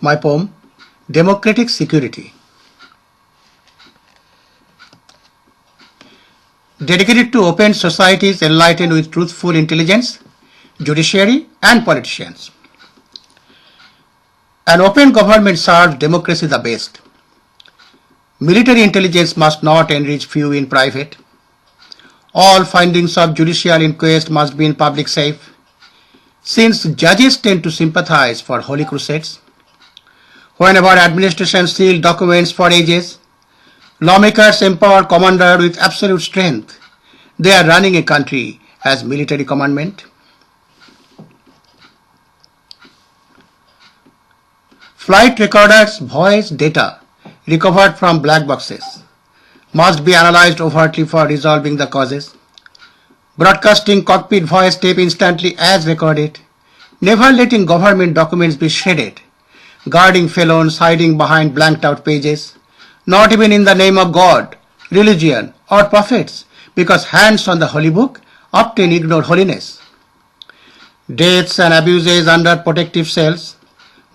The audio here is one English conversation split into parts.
my poem, Democratic Security. Dedicated to open societies enlightened with truthful intelligence, judiciary and politicians. An open government serves democracy the best. Military intelligence must not enrich few in private. All findings of judicial inquest must be in public safe. Since judges tend to sympathize for holy crusades, whenever administration sealed documents for ages, lawmakers empower commander with absolute strength. They are running a country as military commandment. Flight recorders' voice data recovered from black boxes must be analyzed overtly for resolving the causes. Broadcasting cockpit voice tape instantly as recorded, never letting government documents be shredded, guarding felons hiding behind blanked out pages, not even in the name of God, religion or prophets, because hands on the holy book often ignore holiness. Deaths and abuses under protective cells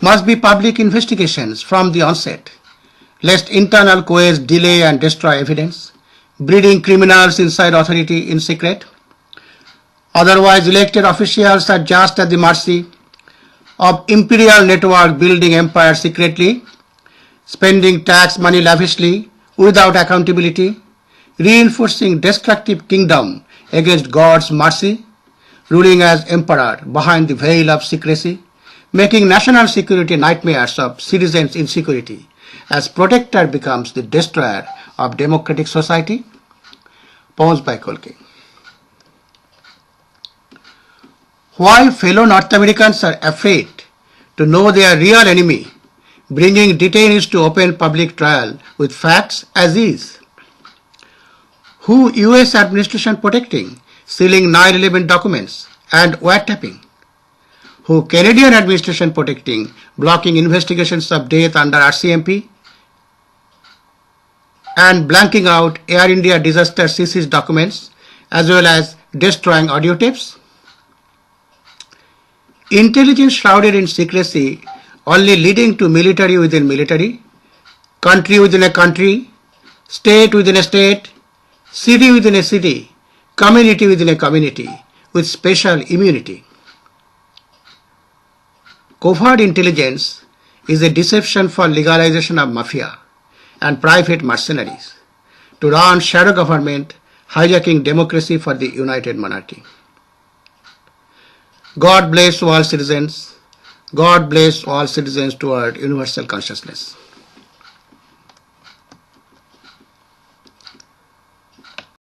must be public investigations from the onset, lest internal quays delay and destroy evidence, breeding criminals inside authority in secret. Otherwise, elected officials are just at the mercy of imperial network building empire secretly, spending tax money lavishly without accountability, reinforcing destructive kingdom against God's mercy, ruling as emperor behind the veil of secrecy, making national security nightmares of citizens' insecurity, as protector becomes the destroyer of democratic society. Poems by Kolke. Why fellow North Americans are afraid to know their real enemy, bringing detainees to open public trial with facts as is. Who US administration protecting, sealing 9/11 documents and wiretapping. Who Canadian administration protecting, blocking investigations of death under RCMP and blanking out Air India disaster CC's documents as well as destroying audio tapes. Intelligence shrouded in secrecy only leading to military within military, country within a country, state within a state, city within a city, community within a community with special immunity. Covert intelligence is a deception for legalization of mafia and private mercenaries to run shadow government, hijacking democracy for the united monarchy. God bless all citizens. God bless all citizens toward universal consciousness.